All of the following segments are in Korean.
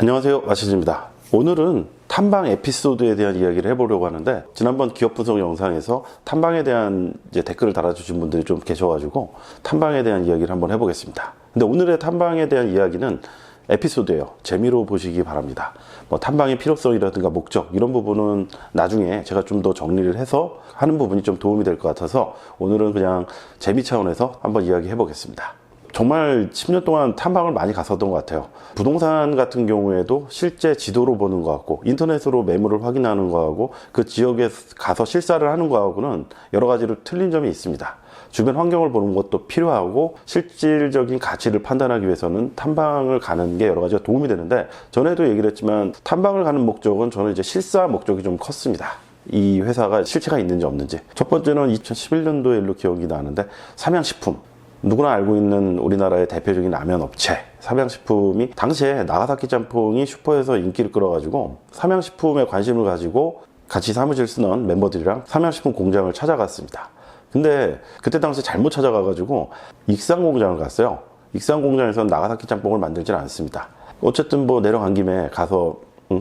안녕하세요, 마시즈입니다. 오늘은 탐방 에피소드에 대한 이야기를 해보려고 하는데, 지난번 기업 분석 영상에서 탐방에 대한 댓글을 달아주신 분들이 좀 계셔가지고 탐방에 대한 이야기를 한번 해보겠습니다. 근데 오늘의 탐방에 대한 이야기는 에피소드예요. 재미로 보시기 바랍니다. 뭐 탐방의 필요성이라든가 목적 이런 부분은 나중에 제가 좀 더 정리를 해서 하는 부분이 좀 도움이 될 것 같아서 오늘은 그냥 재미 차원에서 한번 이야기해 보겠습니다. 정말 10년 동안 탐방을 많이 갔었던 것 같아요. 부동산 같은 경우에도 실제 지도로 보는 것 같고 인터넷으로 매물을 확인하는 거하고 그 지역에 가서 실사를 하는 거하고는 여러 가지로 틀린 점이 있습니다. 주변 환경을 보는 것도 필요하고 실질적인 가치를 판단하기 위해서는 탐방을 가는 게 여러 가지가 도움이 되는데, 전에도 얘기를 했지만 탐방을 가는 목적은 저는 이제 실사 목적이 좀 컸습니다. 이 회사가 실체가 있는지 없는지. 첫 번째는 2011년도에 일로 기억이 나는데, 삼양식품, 누구나 알고 있는 우리나라의 대표적인 라면 업체 삼양식품이 당시에 나가사키 짬뽕이 슈퍼에서 인기를 끌어가지고 삼양식품에 관심을 가지고 같이 사무실 쓰는 멤버들이랑 삼양식품 공장을 찾아갔습니다. 근데 그때 당시 잘못 찾아가가지고 익산 공장을 갔어요. 익산 공장에서는 나가사키 짬뽕을 만들지는 않습니다. 어쨌든 뭐 내려간 김에 가서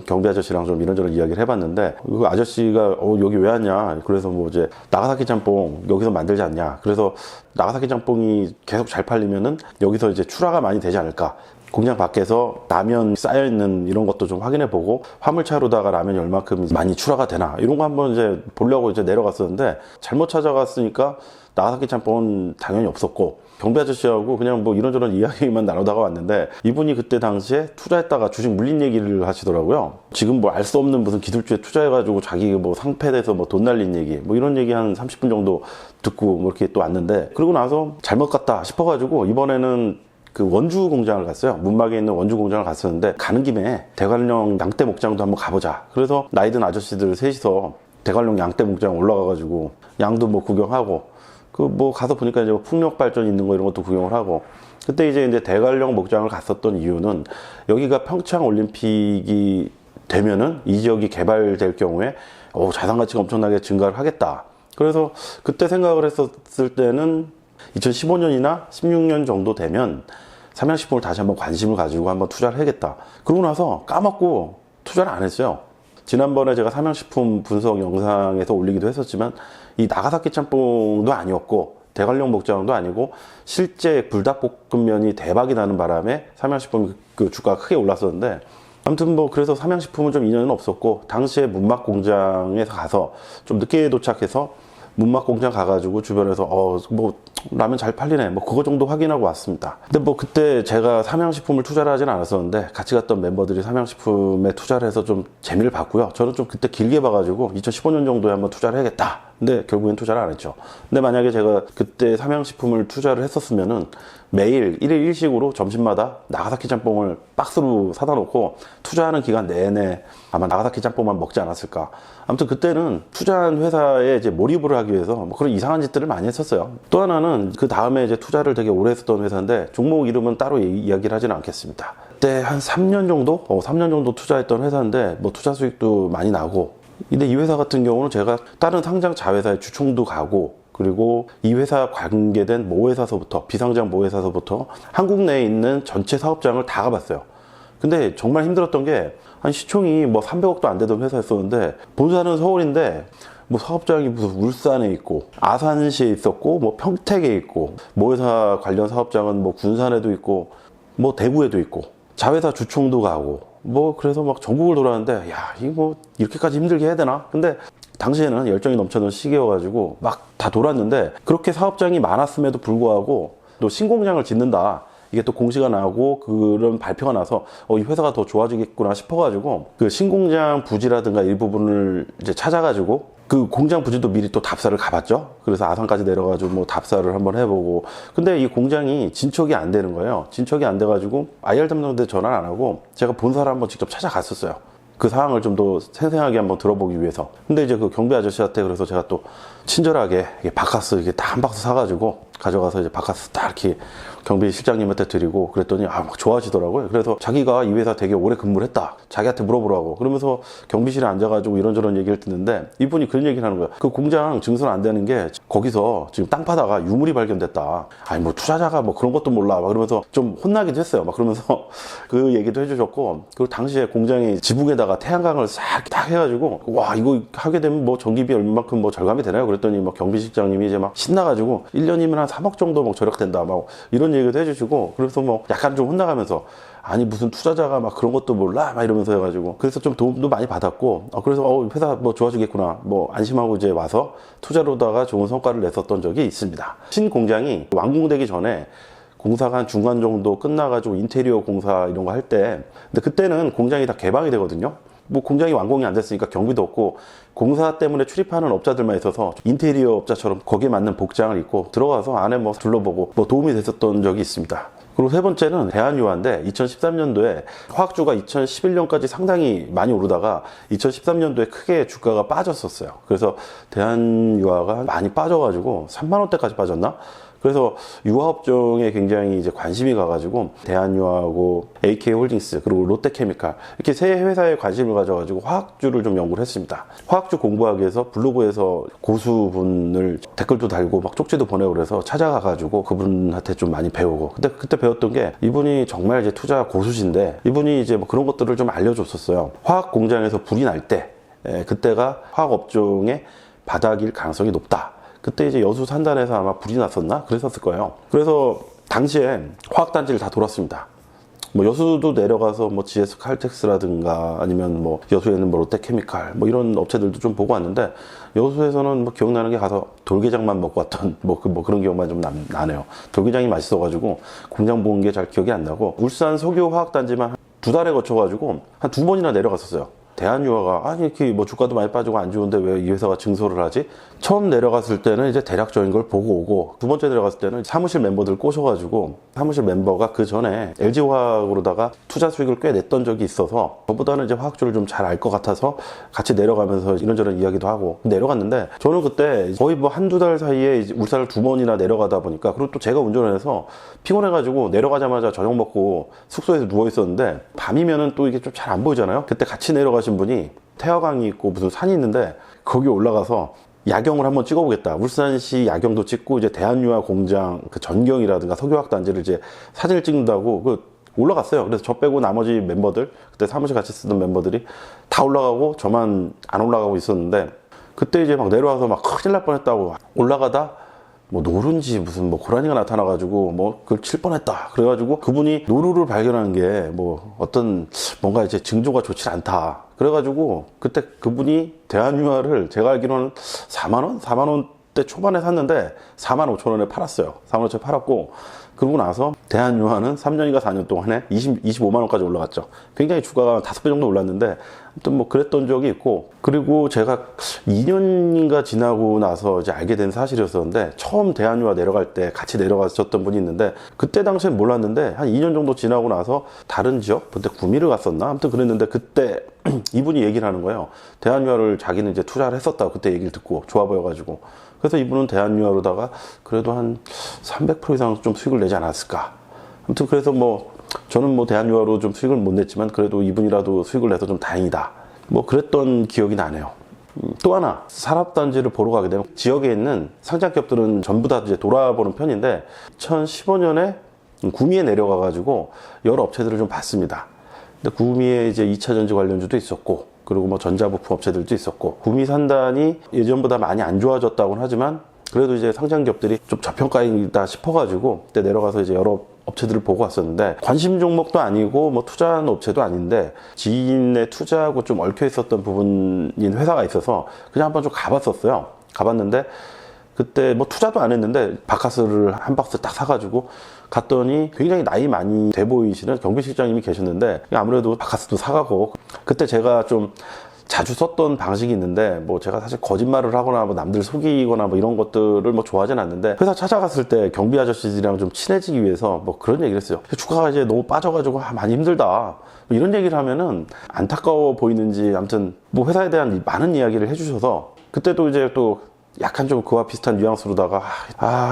경비 아저씨랑 좀 이런저런 이야기를 해봤는데, 그 아저씨가 여기 왜 왔냐, 그래서 뭐 이제 나가사키 짬뽕 여기서 만들지 않냐, 그래서 나가사키 짬뽕이 계속 잘 팔리면은 여기서 이제 출하가 많이 되지 않을까, 공장 밖에서 라면 쌓여있는 이런 것도 좀 확인해보고 화물차로다가 라면이 얼마큼 많이 출하가 되나 이런 거 한번 이제 보려고 이제 내려갔었는데, 잘못 찾아갔으니까 나가사키 짬뽕은 당연히 없었고, 경비 아저씨하고 그냥 뭐 이런저런 이야기만 나누다가 왔는데, 이분이 그때 당시에 투자했다가 주식 물린 얘기를 하시더라고요. 지금 뭐 알 수 없는 무슨 기술주에 투자해가지고 자기 뭐 상패돼서 뭐 돈 날린 얘기, 뭐 이런 얘기 한 30분 정도 듣고 뭐 이렇게 또 왔는데, 그러고 나서 잘못 갔다 싶어가지고 이번에는 그 원주 공장을 갔어요. 문막에 있는 원주 공장을 갔었는데, 가는 김에 대관령 양떼 목장도 한번 가보자. 그래서 나이든 아저씨들 셋이서 대관령 양떼 목장 올라가가지고 양도 뭐 구경하고, 그 뭐 가서 보니까 이제 풍력 발전 있는 거 이런 것도 구경을 하고, 그때 이제 대관령 목장을 갔었던 이유는, 여기가 평창 올림픽이 되면은 이 지역이 개발될 경우에 자산 가치가 엄청나게 증가를 하겠다. 그래서 그때 생각을 했었을 때는 2015년이나 16년 정도 되면 삼양식품을 다시 한번 관심을 가지고 한번 투자를 해야겠다. 그러고 나서 까먹고 투자를 안 했어요. 지난번에 제가 삼양식품 분석 영상에서 올리기도 했었지만, 이 나가사키 짬뽕도 아니었고 대관령 목장도 아니고 실제 불닭볶음면이 대박이 나는 바람에 삼양식품 그 주가가 크게 올랐었는데, 아무튼 뭐 그래서 삼양식품은 좀 인연은 없었고, 당시에 문막 공장에 가서 좀 늦게 도착해서 문막 공장 가가지고 주변에서 뭐 라면 잘 팔리네 뭐 그거 정도 확인하고 왔습니다. 근데 뭐 그때 제가 삼양식품을 투자를 하진 않았었는데, 같이 갔던 멤버들이 삼양식품에 투자를 해서 좀 재미를 봤고요. 저는 좀 그때 길게 봐가지고 2015년 정도에 한번 투자를 해야겠다. 근데 결국엔 투자를 안 했죠. 근데 만약에 제가 그때 삼양식품을 투자를 했었으면은 매일 1일 1식으로 점심마다 나가사키 짬뽕을 박스로 사다 놓고 투자하는 기간 내내 아마 나가사키 짬뽕만 먹지 않았을까. 아무튼 그때는 투자한 회사에 이제 몰입을 하기 위해서 뭐 그런 이상한 짓들을 많이 했었어요. 또 하나는 그 다음에 이제 투자를 되게 오래 했었던 회사인데, 종목 이름은 따로 이야기를 하지는 않겠습니다. 그때 한 3년 정도? 3년 정도 투자했던 회사인데, 뭐 투자 수익도 많이 나고. 근데 이 회사 같은 경우는 제가 다른 상장 자회사의 주총도 가고, 그리고 이 회사 관계된 모회사서부터, 비상장 모회사서부터 한국 내에 있는 전체 사업장을 다 가봤어요. 근데 정말 힘들었던 게, 한 시총이 뭐 300억도 안 되던 회사였었는데, 본사는 서울인데 뭐 사업장이 무슨 울산에 있고 아산시에 있었고 뭐 평택에 있고, 모회사 관련 사업장은 뭐 군산에도 있고 뭐 대구에도 있고, 자회사 주총도 가고, 뭐 그래서 막 전국을 돌았는데, 야 이거 뭐 이렇게까지 힘들게 해야 되나? 근데 당시에는 열정이 넘쳐던 시기여가지고 막 다 돌았는데, 그렇게 사업장이 많았음에도 불구하고 또 신공장을 짓는다, 이게 또 공시가 나고 그런 발표가 나서 이 회사가 더 좋아지겠구나 싶어가지고 그 신공장 부지라든가 일부분을 이제 찾아가지고 그 공장 부지도 미리 또 답사를 가봤죠. 그래서 아산까지 내려가지고 뭐 답사를 한번 해보고, 근데 이 공장이 진척이 안 되는 거예요. 진척이 안 돼가지고 IR 담당자한테 전화를 안 하고 제가 본사를 한번 직접 찾아갔었어요. 그 상황을 좀 더 생생하게 한번 들어보기 위해서. 근데 이제 그 경비 아저씨한테 그래서 제가 또 친절하게 바카스 이게 다 한 박스 사가지고 가져가서 이제 바카스 딱 이렇게 경비 실장님한테 드리고 그랬더니 막 좋아하시더라고요. 그래서 자기가 이 회사 되게 오래 근무를 했다. 자기한테 물어보라고. 그러면서 경비실에 앉아가지고 이런저런 얘기를 듣는데 이분이 그런 얘기를 하는 거야. 그 공장 증설 안 되는 게 거기서 지금 땅 파다가 유물이 발견됐다. 아니 뭐 투자자가 뭐 그런 것도 몰라. 막 그러면서 좀 혼나기도 했어요. 막 그러면서 그 얘기도 해주셨고, 그리고 당시에 공장이 지붕에다가 태양광을 싹 딱 해가지고 와 이거 하게 되면 뭐 전기비 얼마만큼 뭐 절감이 되나요? 그랬더니 막 경비실장님이 이제 막 신나가지고 1년이면 한 3억 정도 막 절약된다. 막 이런 얘기도 해주시고, 그래서 뭐 약간 좀 혼나가면서 아니 무슨 투자자가 막 그런 것도 몰라 막 이러면서 해가지고, 그래서 좀 도움도 많이 받았고, 그래서 회사 뭐 좋아지겠구나 뭐 안심하고 이제 와서 투자로다가 좋은 성과를 냈었던 적이 있습니다. 신공장이 완공되기 전에 공사가 한 중간 정도 끝나가지고 인테리어 공사 이런 거 할 때, 근데 그때는 공장이 다 개방이 되거든요. 뭐 공장이 완공이 안 됐으니까 경비도 없고, 공사 때문에 출입하는 업자들만 있어서 인테리어 업자처럼 거기에 맞는 복장을 입고 들어가서 안에 뭐 둘러보고 뭐 도움이 됐었던 적이 있습니다. 그리고 세 번째는 대한유화인데, 2013년도에 화학주가 2011년까지 상당히 많이 오르다가 2013년도에 크게 주가가 빠졌었어요. 그래서 대한유화가 많이 빠져가지고 3만 원대까지 빠졌나? 그래서 유화업종에 굉장히 이제 관심이 가가지고 대한유화하고 AK홀딩스 그리고 롯데케미칼 이렇게 세 회사에 관심을 가져가지고 화학주를 좀 연구를 했습니다. 화학주 공부하기 위해서 블로그에서 고수분을 댓글도 달고 막 쪽지도 보내고 그래서 찾아가가지고 그분한테 좀 많이 배우고, 근데 그때 배웠던 게 이분이 정말 이제 투자 고수신데, 이분이 이제 뭐 그런 것들을 좀 알려줬었어요. 화학 공장에서 불이 날 때 그때가 화학업종의 바닥일 가능성이 높다. 그때 이제 여수 산단에서 아마 불이 났었나? 그랬었을 거예요. 그래서 당시에 화학단지를 다 돌았습니다. 뭐 여수도 내려가서 뭐 GS 칼텍스라든가 아니면 뭐 여수에는 뭐 롯데케미칼 뭐 이런 업체들도 좀 보고 왔는데, 여수에서는 뭐 기억나는 게 가서 돌게장만 먹고 왔던 뭐 그런 기억만 좀 나네요. 돌게장이 맛있어가지고 공장 본 게 잘 기억이 안 나고, 울산 석유화학단지만 2달에 거쳐가지고 한 2번이나 내려갔었어요. 대한유화가 아니 이렇게 뭐 주가도 많이 빠지고 안 좋은데 왜 이 회사가 증설을 하지? 처음 내려갔을 때는 이제 대략적인 걸 보고 오고, 두 번째 내려갔을 때는 사무실 멤버들 꼬셔가지고 사무실 멤버가 그 전에 LG화학으로다가 투자 수익을 꽤 냈던 적이 있어서 저보다는 이제 화학주를 좀 잘 알 것 같아서 같이 내려가면서 이런저런 이야기도 하고 내려갔는데, 저는 그때 거의 뭐 한두 달 사이에 이제 울산을 2번이나 내려가다 보니까, 그리고 또 제가 운전을 해서 피곤해가지고 내려가자마자 저녁 먹고 숙소에서 누워 있었는데, 밤이면은 또 이게 좀 잘 안 보이잖아요. 그때 같이 내려가신 분이 태화강이 있고 무슨 산이 있는데 거기 올라가서 야경을 한번 찍어보겠다. 울산시 야경도 찍고 이제 대한유화 공장 그 전경이라든가 석유화학 단지를 이제 사진을 찍는다고 올라갔어요. 그래서 저 빼고 나머지 멤버들, 그때 사무실 같이 쓰던 멤버들이 다 올라가고 저만 안 올라가고 있었는데, 그때 이제 막 내려와서 막 큰일 날 뻔했다고, 올라가다 뭐 노른지 무슨 뭐 고라니가 나타나가지고 뭐 그걸 칠 뻔했다. 그래가지고 그분이 노루를 발견한 게 뭐 어떤 뭔가 이제 징조가 좋지 않다. 그래가지고 그때 그분이 대한유화를 제가 알기로는 4만원? 4만원대 초반에 샀는데 4만 5천 원에 팔았어요. 4만 5천에 팔았고, 그러고 나서 대한유화는 3년인가 4년 동안에 25만 원까지 올라갔죠. 굉장히 주가가 5배 정도 올랐는데, 아무튼 뭐 그랬던 적이 있고, 그리고 제가 2년인가 지나고 나서 이제 알게 된 사실이었었는데, 처음 대한유화 내려갈 때 같이 내려가셨던 분이 있는데, 그때 당시엔 몰랐는데 한 2년 정도 지나고 나서 다른 지역, 그때 구미를 갔었나? 아무튼 그랬는데 그때 이분이 얘기를 하는 거예요. 대한유화를 자기는 이제 투자를 했었다고 그때 얘기를 듣고 좋아 보여가지고. 그래서 이분은 대한유화로다가 그래도 한 300% 이상 좀 수익을 내지 않았을까. 아무튼 그래서 뭐 저는 뭐 대한유화로 좀 수익을 못 냈지만 그래도 이분이라도 수익을 내서 좀 다행이다. 뭐 그랬던 기억이 나네요. 또 하나, 산업단지를 보러 가게 되면 지역에 있는 상장기업들은 전부 다 이제 돌아보는 편인데, 2015년에 구미에 내려가가지고 여러 업체들을 좀 봤습니다. 근데 구미에 이제 2차전지 관련주도 있었고, 그리고 뭐 전자부품 업체들도 있었고, 구미 산단이 예전보다 많이 안 좋아졌다고는 하지만 그래도 이제 상장기업들이 좀 저평가이다 싶어가지고 그때 내려가서 이제 여러 업체들을 보고 왔었는데, 관심 종목도 아니고 뭐 투자하는 업체도 아닌데 지인의 투자하고 좀 얽혀 있었던 부분인 회사가 있어서 그냥 한번 좀 가봤었어요. 가봤는데 그때 뭐 투자도 안 했는데 바카스를 한 박스 딱 사가지고 갔더니 굉장히 나이 많이 돼 보이시는 경비실장님이 계셨는데, 아무래도 바카스도 사가고, 그때 제가 좀 자주 썼던 방식이 있는데, 뭐 제가 사실 거짓말을 하거나 뭐 남들 속이거나 뭐 이런 것들을 뭐 좋아하진 않는데, 회사 찾아갔을 때 경비 아저씨들이랑 좀 친해지기 위해서 뭐 그런 얘기를 했어요. 주가가 이제 너무 빠져가지고 많이 힘들다, 뭐 이런 얘기를 하면은 안타까워 보이는지 아무튼 뭐 회사에 대한 많은 이야기를 해주셔서, 그때도 이제 또 약간 좀 그와 비슷한 뉘앙스로다가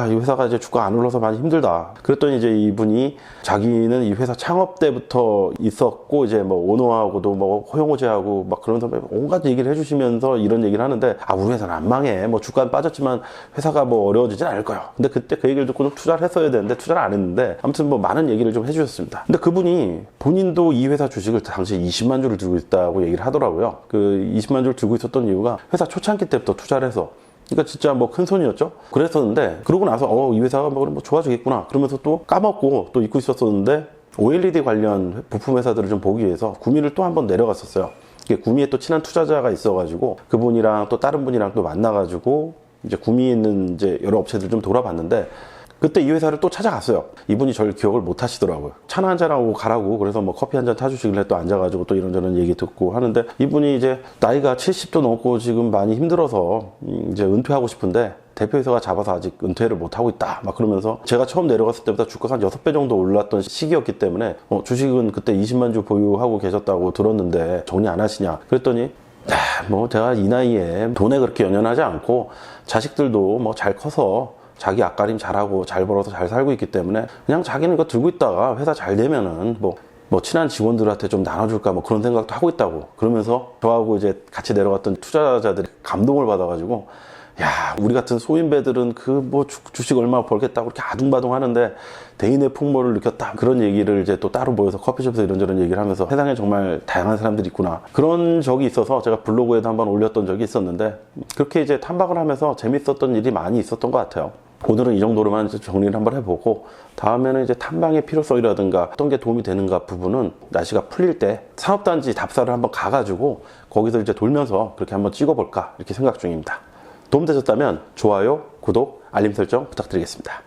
이 회사가 이제 주가 안 올라서 많이 힘들다. 그랬더니 이제 이분이 자기는 이 회사 창업 때부터 있었고 이제 뭐 오너하고도 뭐 호영호제하고 막 그런 선배 온갖 얘기를 해주시면서 이런 얘기를 하는데 우리 회사는 안 망해. 뭐 주가는 빠졌지만 회사가 뭐 어려워지진 않을 거예요. 근데 그때 그 얘기를 듣고 좀 투자를 했어야 되는데 투자를 안 했는데 아무튼 뭐 많은 얘기를 좀 해주셨습니다. 근데 그분이 본인도 이 회사 주식을 당시에 20만 주를 들고 있다고 얘기를 하더라고요. 그 20만 주를 들고 있었던 이유가 회사 초창기 때부터 투자를 해서 그러니까 진짜 뭐 큰 손이었죠. 그랬었는데 그러고 나서 이 회사가 뭐 좋아지겠구나 그러면서 또 까먹고 또 잊고 있었었는데 OLED 관련 부품 회사들을 좀 보기 위해서 구미를 또 한번 내려갔었어요. 구미에 또 친한 투자자가 있어가지고 그분이랑 또 다른 분이랑 또 만나가지고 이제 구미에 있는 이제 여러 업체들 좀 돌아봤는데 그때 이 회사를 또 찾아갔어요. 이분이 저를 기억을 못 하시더라고요. 차나 한잔하고 가라고 그래서 뭐 커피 한잔 타주시길래 또 앉아가지고 또 이런저런 얘기 듣고 하는데 이분이 이제 나이가 70도 넘고 지금 많이 힘들어서 이제 은퇴하고 싶은데 대표이사가 잡아서 아직 은퇴를 못하고 있다 막 그러면서 제가 처음 내려갔을 때보다 주가가 한 6배 정도 올랐던 시기였기 때문에 주식은 그때 20만 주 보유하고 계셨다고 들었는데 정리 안 하시냐 그랬더니 뭐 제가 이 나이에 돈에 그렇게 연연하지 않고 자식들도 뭐 잘 커서 자기 앞가림 잘하고 잘 벌어서 잘 살고 있기 때문에 그냥 자기는 이거 들고 있다가 회사 잘 되면은 뭐 친한 직원들한테 좀 나눠줄까 뭐 그런 생각도 하고 있다고 그러면서 저하고 이제 같이 내려갔던 투자자들이 감동을 받아가지고 우리 같은 소인배들은 그 뭐 주식 얼마 벌겠다고 그렇게 아둥바둥 하는데 대인의 풍모를 느꼈다 그런 얘기를 이제 또 따로 모여서 커피숍에서 이런저런 얘기를 하면서 세상에 정말 다양한 사람들이 있구나 그런 적이 있어서 제가 블로그에도 한번 올렸던 적이 있었는데 그렇게 이제 탐방을 하면서 재밌었던 일이 많이 있었던 것 같아요. 오늘은 이 정도로만 이제 정리를 한번 해보고 다음에는 이제 탐방의 필요성이라든가 어떤 게 도움이 되는가 부분은 날씨가 풀릴 때 산업단지 답사를 한번 가가지고 거기서 이제 돌면서 그렇게 한번 찍어볼까 이렇게 생각 중입니다. 도움되셨다면 좋아요, 구독, 알림 설정 부탁드리겠습니다.